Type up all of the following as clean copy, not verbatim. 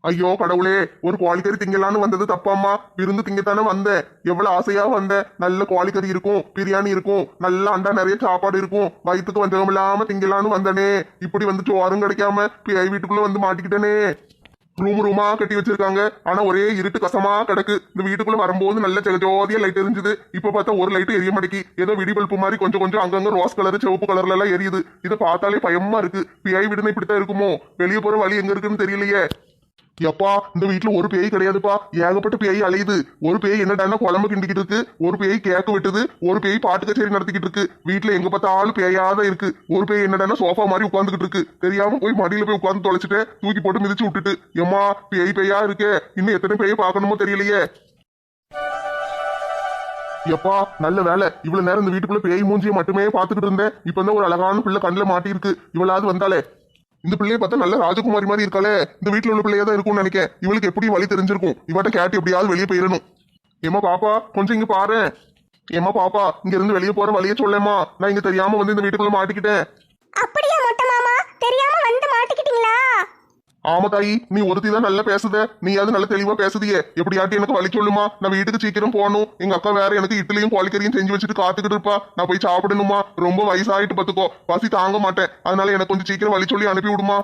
ஐயோ கடவுளே, ஒரு கோழிக்கறி திங்கலான்னு வந்தது தப்பாம்மா. விருந்து திங்கத்தானே வந்தேன். எவ்வளவு ஆசையா வந்தேன். நல்ல கோழிக்கறி இருக்கும், பிரியாணி இருக்கும், நல்ல அண்டா நிறைய சாப்பாடு இருக்கும், வயிற்றுக்கு வஞ்சகம் இல்லாம திங்கலான்னு வந்தனே. இப்படி வந்து சோறும் கிடைக்காம பேய் வீட்டுக்குள்ள வந்து மாட்டிக்கிட்டனே. ரூமா கட்டி வச்சிருக்காங்க, ஆனா ஒரே இருட்டு கசமா கிடக்கு. இந்த வீட்டுக்குள்ள வரும்போது நல்ல ஜோதியா லைட் எரிஞ்சுது. இப்ப பார்த்தா ஒரு லைட் எரிய மாட்டேங்கி. ஏதோ விடிபல்பு மாதிரி கொஞ்சம் கொஞ்சம் அங்கங்க ரோஸ் கலர் சிவப்பு கலர்ல எல்லாம் எரியுது. இதை பார்த்தாலே பயமா இருக்கு. பேய் வீடுன்னு இப்படித்தான் இருக்குமோ? வெளியே போற வழி எங்க இருக்குன்னு தெரியலையே. எப்பா, இந்த வீட்டுல ஒரு பேய் கிடையாதுப்பா, ஏகப்பட்ட பேய் அலையுது. ஒரு பேய் என்னடான்னா குழம்பு கிண்டிக்கிட்டு இருக்கு, ஒரு பேய் கேக்கு வெட்டுது, ஒரு பேய் பாட்டு கச்சேரி நடத்திக்கிட்டு இருக்கு. வீட்டுல எங்க பார்த்தாலும் பேயாதான் இருக்கு. ஒரு பேய் என்னடான்னா சோஃபா மாதிரி உட்காந்துக்கிட்டு இருக்கு. தெரியாம போய் மடியில போய் உட்காந்து தொலைச்சிட்டு தூக்கி போட்டு மிதிச்சு விட்டுட்டு. எம்மா, பேய் பேயா இருக்கே, இன்னும் எத்தனை பேயை பார்க்கணுமோ தெரியலையே. எப்பா, நல்ல வேலை, இவ்வளவு நேரம் இந்த வீட்டுக்குள்ள பேய் மூஞ்சியை மட்டுமே பார்த்துக்கிட்டு இருந்தேன். இப்பதான் ஒரு அழகான பிள்ளை கண்ணுல மாட்டி இருக்கு. இவளாவது வந்தாலே. இந்த பிள்ளைய பார்த்தா நல்ல ராஜகுமாரி மாதிரி இருக்காளே. இந்த வீட்டுல உள்ள பிள்ளையா தான் இருக்கும்னு நினைக்கிறேன். இவளுக்கு எப்படி வழி தெரிஞ்சிருக்கும். இவட்ட கேட்டு எப்படியாவது வெளியே போயிடணும். ஏமா பாப்பா, கொஞ்சம் இங்க பாரு. ஏமா பாப்பா, இங்க இருந்து வெளியே போற வழியே சொல்லேம்மா. நான் இங்க தெரியாம வந்து இந்த வீட்டுக்குள்ள மாட்டிக்கிட்டேன். அப்படியா மொட்டை மாமா, தெரியாம வந்து மாட்டிக்கிட்டீங்களா? ஆமா தாயி, நீ ஒருத்தி தான் நல்லா பேசுத. நீயாவது நல்ல தெளிவா பேசுதியே. எப்படியாட்டி எனக்கு வழி சொல்லுமா. நான் வீட்டுக்கு சீக்கிரம் போகணும். எங்க அக்கா வேற எனக்கு இட்லியும் கோழிக்கறியும் செஞ்சு வச்சுட்டு காத்துக்கிட்டு இருப்பா. நான் போய் சாப்பிடணுமா. ரொம்ப வயசாயிட்டு பாத்துக்கோ, பசி தாங்க மாட்டேன். அதனால எனக்கு கொஞ்சம் சீக்கிரம் வழி சொல்லி அனுப்பி விடுமா.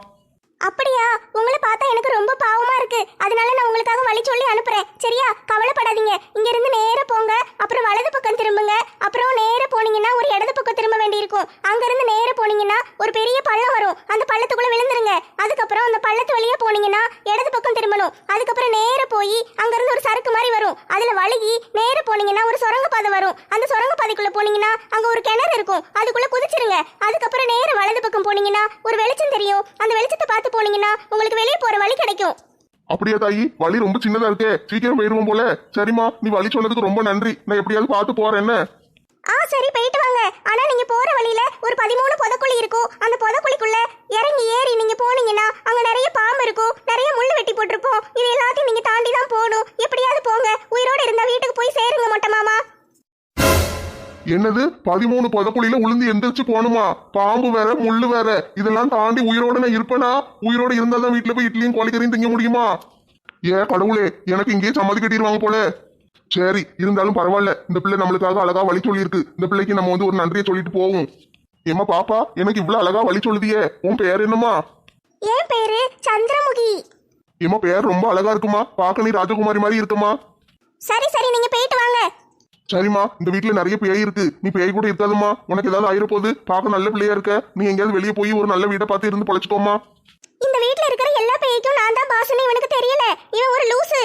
அப்படியா? உங்களை பார்த்தா எனக்கு ரொம்ப பாவமா இருக்கு. அதனால நான் உங்களுக்காக வழி சொல்லி அனுப்புறேன். சரியா? கவலைப்படாதீங்க. இங்க இருந்து நேரா போங்க, அப்புறம் வலது பக்கம் திரும்புங்க, அப்புறம் நேரா போனீங்கன்னா ஒரு இடது பக்கம் திரும்ப வேண்டியிருக்கும். அங்க இருந்து நேரா போனீங்கன்னா ஒரு பெரிய பள்ளம் வரும். அந்த பள்ளத்துக்குள்ள விழுந்துருங்க. அதுக்கப்புறம் அந்த பள்ளத்து வழியா போனீங்கன்னா இடது பக்கம் திரும்பணும். அதுக்கப்புறம் நேரா போய் அங்க இருந்து ஒரு சறுக்கு மாதிரி வரும். அதுல வழுகி நேரா போனீங்கன்னா ஒரு சுரங்கப்பாதை வரும். அந்த சுரங்கப்பாதைக்குள்ள போனீங்கன்னா அங்க ஒரு கிணறு இருக்கும். அதுக்குள்ள குதிச்சிருங்க. அதுக்கப்புறம் நேரா வலது பக்கம் போனீங்கன்னா ஒரு வெளிச்சம் தெரியும். அந்த வெளிச்சத்தை பார்த்து போனீங்கன்னா உங்களுக்கு வெளியே போற வழி கிடைக்கும். அப்படியா தாயி? வழி ரொம்ப சின்னதா இருக்கே, சீக்கிரம் போயிருவோம் போல. சரிம்மா, நீ வழி சொன்னதுக்கு ரொம்ப நன்றி. நான் எப்படியாவது பார்த்து போறேன். என்ன? சரி, போயிட்டு வாங்க. ஆனா நீங்க போற வழியில ஒரு 13 புதக்குழி இருக்கும். அந்த புதக்குழிக்குள்ள இறங்கி ஏறி நீங்க போனீங்கன்னா அங்க நிறைய பாம்பு இருக்கும், நிறைய முள்ளு வெட்டி போட்டிருப்போம். இது எல்லாத்தையும் நீங்க தாண்டி தான் போகணும். எப்படியாவது போங்க. உயிரோட இருந்தா வீட்டுக்கு போய் சேருங்க மொட்டை மாமா. என்னது, 13 புதக்குழியில உளுந்து எந்திரிச்சு போகணுமா? பாம்பு வேற, முள்ளு வேற. இதெல்லாம் தாண்டி உயிரோட நான் இருப்பேனா? உயிரோட இருந்தாதான் வீட்டுல போய் இட்லியும் கோழிக்கறியும் திங்க முடியுமா? கடவுளே, எனக்கு இங்கேயே சம்மதி கட்டிடுவாங்க போல. சரி, இருந்தாலும் பரவாயில்ல. இந்த பிள்ளை நம்மளுக்காக அழகா வழி சொல்லி இருக்கு. இந்த பிள்ளைக்கு நம்ம வந்து ஒரு நன்றியை சொல்லிட்டு போவோம். ஏமா பாப்பா, எனக்கு இவ்வளவு அழகா வழி சொல்லுதியே. உன் பேர் என்னமா? என் பேரு சந்திரமுகி. ஏமா, பேர் ரொம்ப அழகா இருக்குமா. பார்க்க நீ ராஜகுமாரி மாதிரி இருக்குமா. சரி சரி, நீங்க போயிட்டு வாங்க. சரிம்மா, இந்த வீட்டுல நிறைய பேய் இருக்கு. நீ பேய் கூட இருக்காதுமா. உனக்கு ஏதாவது ஆயிர போது. பார்க்க நல்ல பிள்ளையா இருக்க. நீ எங்கேயாவது வெளியே போய் ஒரு நல்ல வீட்டை பார்த்து இருந்து பொழைச்சுக்கோமா. இந்த வீட்டுல இருக்கிற எல்லா பேய்க்கும் நான் தான் பாஸ்னு இவனுக்கு தெரியல. இவன் ஒரு லூசு.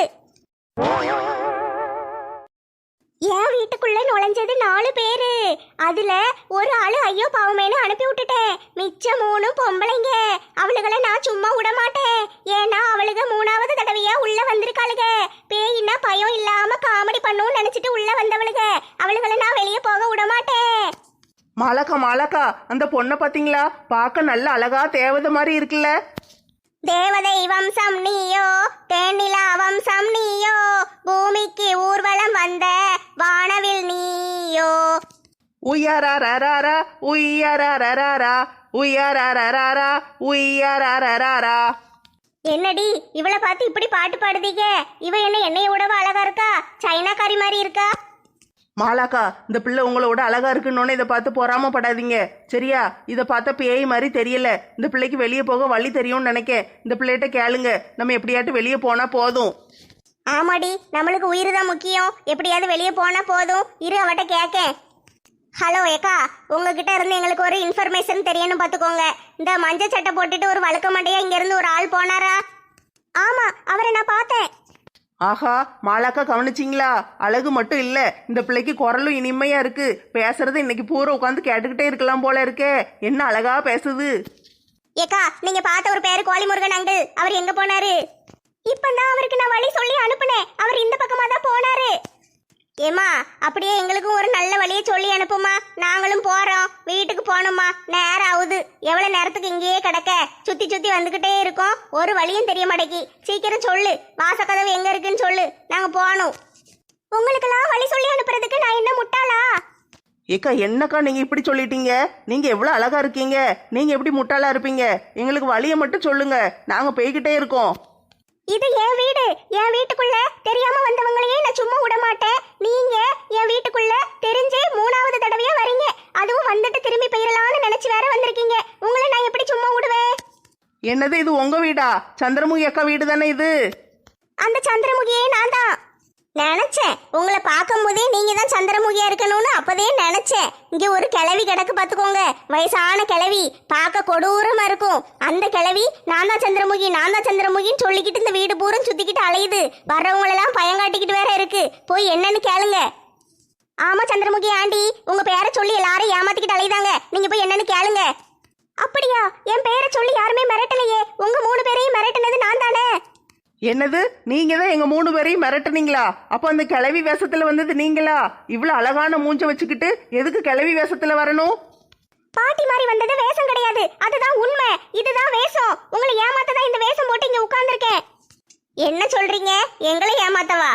என் வீட்டுக்குள்ள நுழைஞ்சது 4 பேரு. அதுல ஒரு ஆளு ஐயோ பாவமேனு அனுப்பி விட்டுட்டேன். மிச்சம் 3 பொம்பளைங்க. அவளுகளை நான் சும்மா விட மாட்டேன். ஏன்னா அவளுக 3வது தடவையா உள்ள வந்திருக்காளுக. பேயின்னா பயம் இல்லாம காமெடி பண்ணும் நினைச்சிட்டு உள்ள வந்தவளுக. அவளுகளை நான் வெளியே போக விட மாட்டேன். மாலக்கா, அந்த பொண்ணை பாத்தீங்களா? பார்க்க நல்ல அழகா தேவதை மாதிரி இருக்குல்ல. தேவதை வம்சம் நீயோ, தேனிலா வம்சம் நீயோ, பூமிக்கு ஊர்வலம் வந்த வானவில் நீயோ. உய்யாரா உய்யாரா உய்யாரா உய்யாரா. என்னடி இவளை பார்த்து இப்படி பாட்டு பாடுதீங்க? இவ என்ன என்னைய விடவா அழகா இருக்கா? சைனாக்காரி மாதிரி இருக்கா? மாலாக்கா, இந்த பிள்ளை உங்களோட அழகா இருக்குன்னு இதை பார்த்து பொறாமப்படாதீங்க. சரியா? இதை பார்த்தா பேய் மாதிரி தெரியல. இந்த பிள்ளைக்கு வெளியே போக வழி தெரியும்னு நினைக்க. இந்த பிள்ளைகிட்ட கேளுங்க, நம்ம எப்படியாட்டு வெளியே போனா போதும். ஆமாடி, நம்மளுக்கு உயிர் தான் முக்கியம். எப்படியாவது வெளியே போனா போதும். இரு, அவட்ட கேட்க. ஹலோ ஏக்கா, உங்ககிட்ட இருந்து எங்களுக்கு ஒரு இன்ஃபர்மேஷன் தெரியணும் பார்த்துக்கோங்க. இந்த மஞ்சள் சட்டை போட்டுட்டு ஒரு வழுக்க மண்டையா இங்க இருந்து ஒரு ஆள் போனாரா? ஆமா, அவரை நான் பார்த்தேன். ஆஹா, மாலாக்கா கவனிச்சிங்களா? அழகு மட்டும் இல்ல, இந்த பிள்ளைக்கு குரலும் இனிமையா இருக்கு. பேசுறது இன்னைக்கு பூரா உட்காந்து கேட்டுக்கிட்டே இருக்கலாம் போல இருக்கே. என்ன அழகா பேசுது. ஏக்கா, நீங்க பார்த்த ஒரு பேரு கோழிமுருகன் அங்கிள். அவர் எங்க போனாரு? இப்பதான் அவருக்கு நான் வழி சொல்லி அனுப்புனேன். அவர் இந்த பக்கமா தான் போனாரு. ஏமா, அப்படியே எங்களுக்கும் ஒரு நல்ல வழியை சொல்லி அனுப்புமா. நாங்களும் போறோம். வீட்டுக்கு போகணுமா. நேரம் ஆகுது. எவ்வளவு நேரத்துக்கு இங்கேயே கிடக்க? சுத்தி சுத்தி வந்துகிட்டே இருக்கோம். ஒரு வழியும் தெரிய மாட்டேங்கி. சீக்கிரம் சொல்லு, வாசக்கதவு எங்க இருக்குன்னு சொல்லு. நாங்க போகணும். உங்களுக்கெல்லாம் வழி சொல்லி அனுப்புறதுக்கு நான் என்ன முட்டாளா? ஏக்கா, என்னக்கா நீங்க இப்படி சொல்லிட்டீங்க? நீங்க எவ்வளவு அழகா இருக்கீங்க. நீங்க எப்படி முட்டாளா இருப்பீங்க? எங்களுக்கு வழியை மட்டும் சொல்லுங்க, நாங்க போய்கிட்டே இருக்கோம். இது என் வீடு. என் வீட்டுக்குள்ள தெரியாம வந்தவங்களையே நான் சும்மா விட மாட்டேன். நீங்க என் வீட்டுக்குள்ள தெரிஞ்சே 3வது தடவையா வரீங்க. அதுவும் வந்துட்டு திரும்பி போயிடலாம்னு நினைச்சு வேற வந்திருக்கீங்க. உங்களை நான் எப்படி சும்மா விடுவேன்? என்னது இது உங்க வீடா? சந்திரமுகி அக்கா வீடு தானே இது? அந்த சந்திரமுகியே நான் தான். நினைச்சேன் உங்களை பார்க்கும் போதே நீங்க தான் சந்திரமுகியா இருக்கணும்னு அப்பதே நினைச்சேன். இங்க ஒரு கிழவி கிடக்கு பாத்துக்கோங்க, வயசான கிழவி, பார்க்க கொடூரமா இருக்கும். அந்த கிழவி நான் தான் சந்திரமுகி, நான் தான் சந்திரமுகின்னு சொல்லிக்கிட்டு இந்த வீடு பூரம் சுத்திக்கிட்டு அலையுது. வர்றவங்களெல்லாம் பயங்காட்டிக்கிட்டு வேற இருக்கு. போய் என்னன்னு கேளுங்க. ஆமா சந்திரமுகி ஆண்டி, உங்க பேரை சொல்லி எல்லாரும் ஏமாத்திக்கிட்டு அலையுதாங்க. நீங்க போய் என்னன்னு கேளுங்க. அப்படியா? என் பேரை சொல்லி யாருமே மிரட்டலையே. உங்க 3 பேரையும் மிரட்டினது நான் தானே. என்னது நீங்க தான் எங்க 3 பேரையும் மிரட்டுனீங்களா? அப்ப அந்த கிளவி வேஷத்துல வந்தது நீங்களா? இவ்வளவு அழகான மூஞ்ச வச்சுக்கிட்டு எதுக்கு கிளவி வேஷத்துல வரணும்? பாட்டி மாதிரி வந்தது வேஷம் கிடையாது, அதுதான் உண்மை. இதுதான் வேஷம். உங்களை ஏமாத்ததான் இந்த வேஷம் போட்டு இங்க உட்கார்ந்துருக்கேன். என்ன சொல்றீங்க? எங்களை ஏமாத்தவா?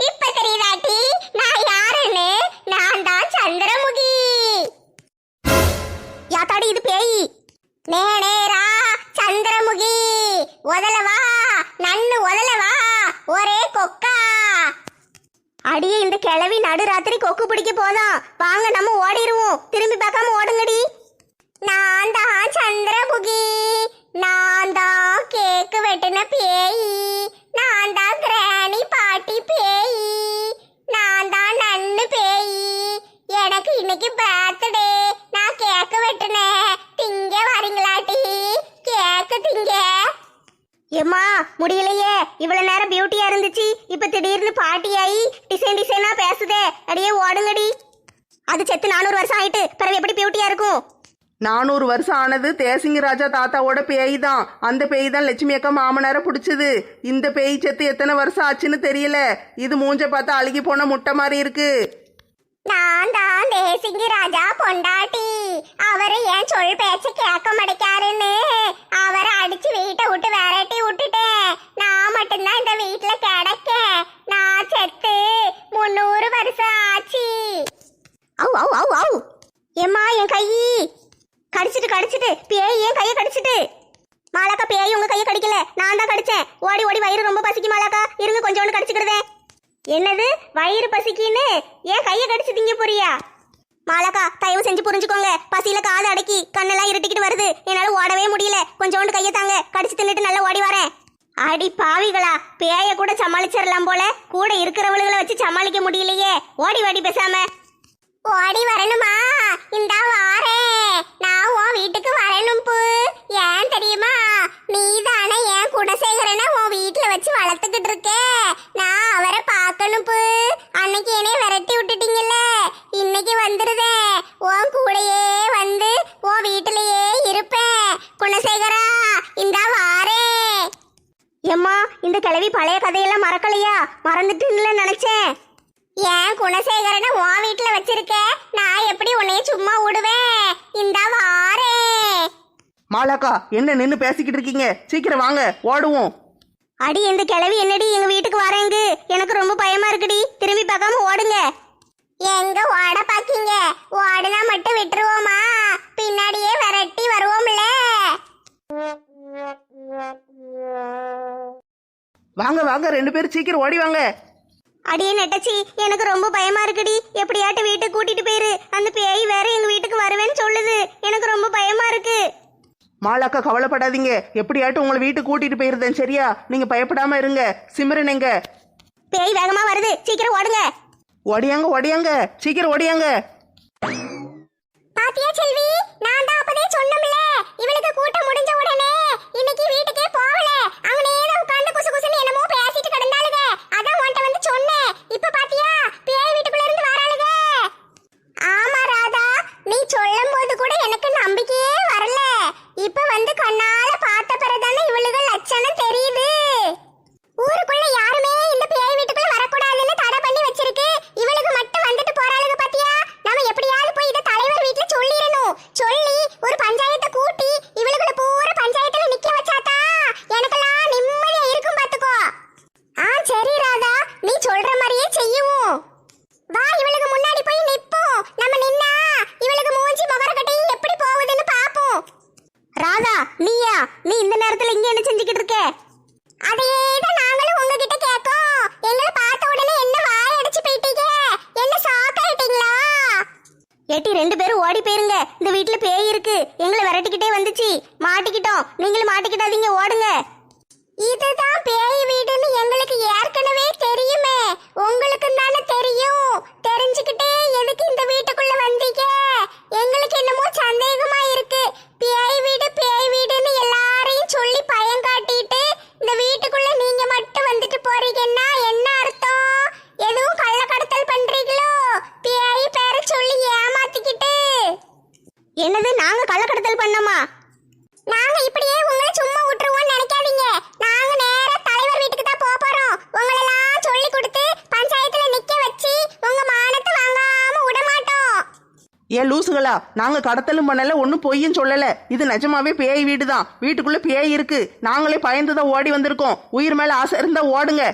இப்ப தெரியுதாட்டி நான் யாருன்னு? நான் தான் சந்திரமுகி. யாத்தாடி இது பேய். நேரா சந்திரமுகி உதலவா, நன்னு உதலவா, ஒரே கொக்கா. அடியே இந்த கிழவி நடுராத்திரி கொக்கு பிடிக்க போதான். வாங்க நம்ம ஓடிடுவோம். திரும்பி பார்க்காம ஓடுங்கடி. நான் தான் சந்திரமுகி, நான் தான் கேக்கு வெட்டின பேய், நான் தான் கிராணி பாட்டி பேய், நான் தான் நன்னு பேய். எனக்கு இன்னைக்கு பர்த்டே. நான் கேக்கு வெட்டினேன். திங்க வரீங்களாட்டி? கேக்கு திங்க. ஏம்மா முடியலையே, இவ்வளவு நேரம் பியூட்டியா இருந்துச்சு, இப்ப திடீர்னு பாட்டியாயி டிசைன் டிசைனா பேசுதே. அடியே ஓடுங்கடி. அது செத்து 400 வருஷம் ஆயிட்டு, பிறகு எப்படி பியூட்டியா இருக்கும்? 400 வருஷம் ஆனது தேசிங்க ராஜா தாத்தாவோட பேய் தான். அந்த பேய் தான் லட்சுமி அக்கா மாமனார பிடிச்சது. இந்த பேய் செத்து எத்தனை வருஷம் ஆச்சுன்னு தெரியல. இது மூஞ்ச பார்த்தா அழுகி போன முட்டை மாதிரி இருக்கு. நான் தான் தேசிங்கி ராஜா பொண்டாட்டி. அவரு என் சொல் பேச்சு கேட்க மாட்டேக்காருன்னு அவரை அடிச்சு வீட்டை விட்டு விரட்டி விட்டுட்டேன். நான் மட்டும்தான் இந்த வீட்டுல கிடக்க. நான் செத்து 300 வருஷம் ஆச்சு. அவு அவு அவு அவு. ஏம்மா என் கை கடிச்சிட்டு பேய் என் கையை கடிச்சிட்டு. மாலாக்கா பேய் உங்க கையை கடிக்கல, நான் தான் கடிச்சேன். ஓடி ஓடி வயிறு ரொம்ப பசிக்கு மாலாக்கா, இருங்க கொஞ்சோண்டு கடிச்சுக்கிறதே. என்னது வயிறு பசிக்கின்னு ஏன் கையை கடிச்சு திங்க போறியா? மாலாக்கா தயவு செஞ்சு புரிஞ்சுக்கோங்க. பசியில காது அடக்கி கண்ணெல்லாம் இருட்டிக்கிட்டு வருது, என்னால ஓடவே முடியல. கொஞ்சோண்டு கையை தாங்க, கடிச்சு தின்னுட்டு நல்லா ஓடி வரேன். அடி பாவிகளா, பேய கூட சமாளிச்சிடலாம் போல, கூட இருக்கிறவளுகளை வச்சு சமாளிக்க முடியலையே. ஓடி வாடி பேசாம. ஓடி வரணுமா? இந்தா வாரேன். நான் உன் வீட்டுக்கு வரணும் பூ. ஏன் தெரியுமா? நீ தானே என் குணசேகரனை உன் வீட்டுல வச்சு வளர்த்துக்கிட்டு இருக்க. நான் அவரை பார்க்கணும் பூ. அன்னைக்கு என்னைய விரட்டி விட்டுட்டீங்கல்ல, இன்னைக்கு வந்துருதே. உன் கூடையே வந்து உன் வீட்டிலேயே இருப்பேன். குணசேகரா இந்தா வாரேன். ஏம்மா இந்த கிழவி பழைய கதையெல்லாம் மறக்கலையா? மறந்துட்டுன்னு நினைச்சேன். ஏன் குணசேகரனை உன் வீட்டுல வச்சிருக்க? நான் எப்படி உன்னைய சும்மா விடுவேன்? இந்த வாரே. மாலாக்கா என்ன நின்னு பேசிக்கிட்டு இருக்கீங்க? சீக்கிரம் வாங்க ஓடுவோம். அடி இந்த கிழவி என்னடி எங்க வீட்டுக்கு வரேங்க? எனக்கு ரொம்ப பயமா இருக்குடி. திரும்பி பார்க்காம ஓடுங்க. எங்க ஓட பாக்கீங்க? ஓடுனா மட்டும் விட்டுருவோமா? பின்னாடியே விரட்டி வருவோம்ல. வாங்க வாங்க 2 பேரும் சீக்கிரம் ஓடி வாங்க. அடியே நெட்டச்சி, எனக்கு ரொம்ப பயமா இருக்குடி. எப்படியாட்டு வீட்டுக்கு கூட்டிட்டு போயிரு. அந்த பேய் வேற எங்க வீட்டுக்கு வருவேன்னு சொல்லுது. எனக்கு ரொம்ப பயமா இருக்கு. மாலாக்கா கவலைப்படாதீங்க, எப்படியாட்டும் உங்களை வீட்டுக்கு கூட்டிட்டு போயிருந்தேன். சரியா? நீங்க பயப்படாம இருங்க. சிம்ரன் எங்க? பேய் வேகமா வருது, சீக்கிரம் ஓடுங்க. ஓடியாங்க ஓடியாங்க, சீக்கிரம் ஓடியாங்க. பாத்தியா செல்வி, நான் தான் அப்பதே சொன்னோம்ல, இவளுக்கு கூட்டம் முடிஞ்ச உடனே இன்னைக்கு வீட்டுக்கே போகல. அங்கனே தான் உட்கார்ந்து குசு குசுன்னு என்னமோ பேசிட்டு கிடந்தாளுங்க. அதான் உன்கிட்ட வந்து சொன்னேன். இப்ப பாத்தியா பேய் வீட்டுக்குள்ள இருந்து வராளுங்க. ஆமா ராதா, நீ சொல்லும்போது கூட எனக்கு நம்பிக்கையே வரல. இப்ப வந்து கண்ணால பார்த்த பிறதானே இவளுக்கு லட்சணம் தெரியுது. ஊருக்குள்ள யாருமே இந்த பேய் வீட்டுக்குள்ள வரக்கூடாதுன்னு தடை பண்ணி வச்சிருக்கு. இவளுக்கு மட்டும் வந்துட்டு போறாளுங்க. பாத்தியா, நாம எப்படியாவது போய் இத தலைவர் வீட்டுல சொல்லிரணும். சொல்லி ஒரு ராதா நீயா? நீ இந்த நேரத்துல இங்க என்ன செஞ்சுக்கிட்டு இருக்க? அதேதான் நாங்களும் உங்ககிட்ட கேட்கோம். எங்களை பார்த்த உடனே என்ன வாய் அடிச்சு போயிட்டீங்க? என்ன ஷாக் ஆயிட்டீங்களா? ஏட்டி 2 பேரும் ஓடி போயிருங்க. இந்த வீட்டுல பேய் இருக்கு. எங்களை விரட்டிக்கிட்டே வந்துச்சு. மாட்டிக்கிட்டோம். நீங்களும் மாட்டிக்கிட்டாதீங்க, ஓடுங்க. இதுதான் பேய் வீடுன்னு எங்களுக்கு ஏற்கனவே தெரியுமே. உங்களுக்கு தானே தெரியும். தெரிஞ்சுக்கிட்டே எதுக்கு இந்த வீட்டுக்குள்ள வந்தீங்க? எங்களுக்கு என்னமோ சந்தேகமா இருக்கு. பேய் வீடுன்னு எல்லாரையும் சொல்லி பயம் காட்டிட்டு இந்த வீட்டுக்குள்ள நீங்க மட்டும் வந்துட்டு போறீங்கன்னா என்ன அர்த்தம்? எதுவும் கள்ளக்கடத்தல் பண்றீங்களோ? பேய் பேரை சொல்லி ஏமாத்திக்கிட்டு. என்னது, நாங்க கள்ளக்கடத்தல் பண்ணோமா? நாங்க இப்படியே உங்களை சும்மா விட்டுருவோம்னு நினைக்காதீங்க. நாங்க நேரா தலைவர் வீட்டுக்கு தான் போறோம். உங்களெல்லாம் சொல்லி கொடுத்து பஞ்சாயத்துல நிக்க வச்சு உங்க மானத்தை வாங்காம விட மாட்டோம். ஏன் லூசுகளா, நாங்க கடத்தலும் பண்ணல, ஒன்னும் பொய்யும் சொல்லல. இது நிஜமாவே பேய் வீடு தான். வீட்டுக்குள்ள பேய் இருக்கு. நாங்களே பயந்துதான் ஓடி வந்திருக்கோம். உயிர் மேல ஆசை இருந்தா ஓடுங்க.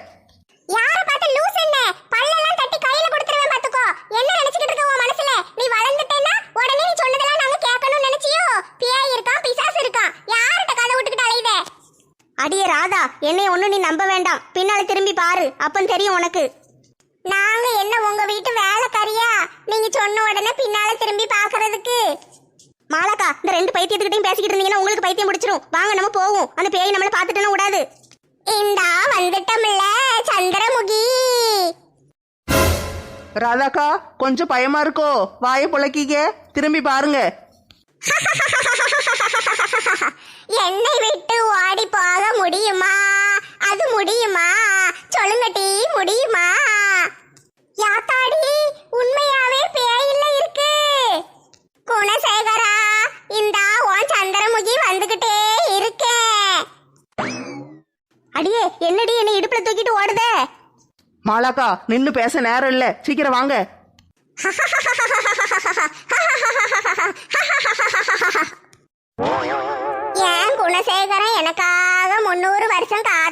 யார பார்த்து லூஸ் என்ன? பல்லெல்லாம் தட்டி கையில கொடுத்துருவேன் பாத்துக்கோ. என்ன நினைச்சிட்டு இருக்க உன் மனசுல? நீ வளர்ந்துட்டேன்னா உடனே நீ சொன்னதெல்லாம் நாங்க கேட்கணும்னு நினைச்சியோ? பேய் இருக்கான், பிசாசு இருக்கான். யார்கிட்ட கதை விட்டுக்கிட்டு அலையுதே? அடியே ராதா, என்னைய ஒண்ணு நீ நம்ப வேண்டாம். பின்னால திரும்பி பாரு, அப்பன் தெரியும் உனக்கு. நாங்க என்ன உங்க வீட்டு வேலைக்காரியா? நீங்க சொன்ன உடனே பின்னால திரும்பி பாக்குறதுக்கு? மாலக்கா, இந்த 2 பைத்தியத்துக்கிட்டையும் பேசிக்கிட்டு இருந்தீங்கன்னா உங்களுக்கு பைத்தியம் பிடிச்சிரும். வாங்க நம்ம போவோம். அந்த பேய் நம்மள பாத்துட்டேன்னா விடாது. இந்தா வந்துட்டோம்ல சந்திரமுகி. ராதாக்கா, கொஞ்சம் பயமா இருக்கோ? வாயை புழக்கிக்க, திரும்பி பாருங்க. என்னை விட்டு ஓடி போக முடியுமா? அது முடியுமா? சொல்லுங்க டி, முடியுமா? யாத்தாடி, உண்மையாவே பேயில்ல இருக்கு. குணசேகரா, இந்தா உன் சந்திரமுகி வந்துகிட்டே இருக்கே. அடியே, என்னடி என்னை இடுப்புல தூக்கிட்டு ஓடுதே? மாலாக்கா, நின்னு பேச நேரம் இல்ல, சீக்கிரம் வாங்க. ஏன் குணசேகரன் எனக்காக 300 வருஷம் காத்து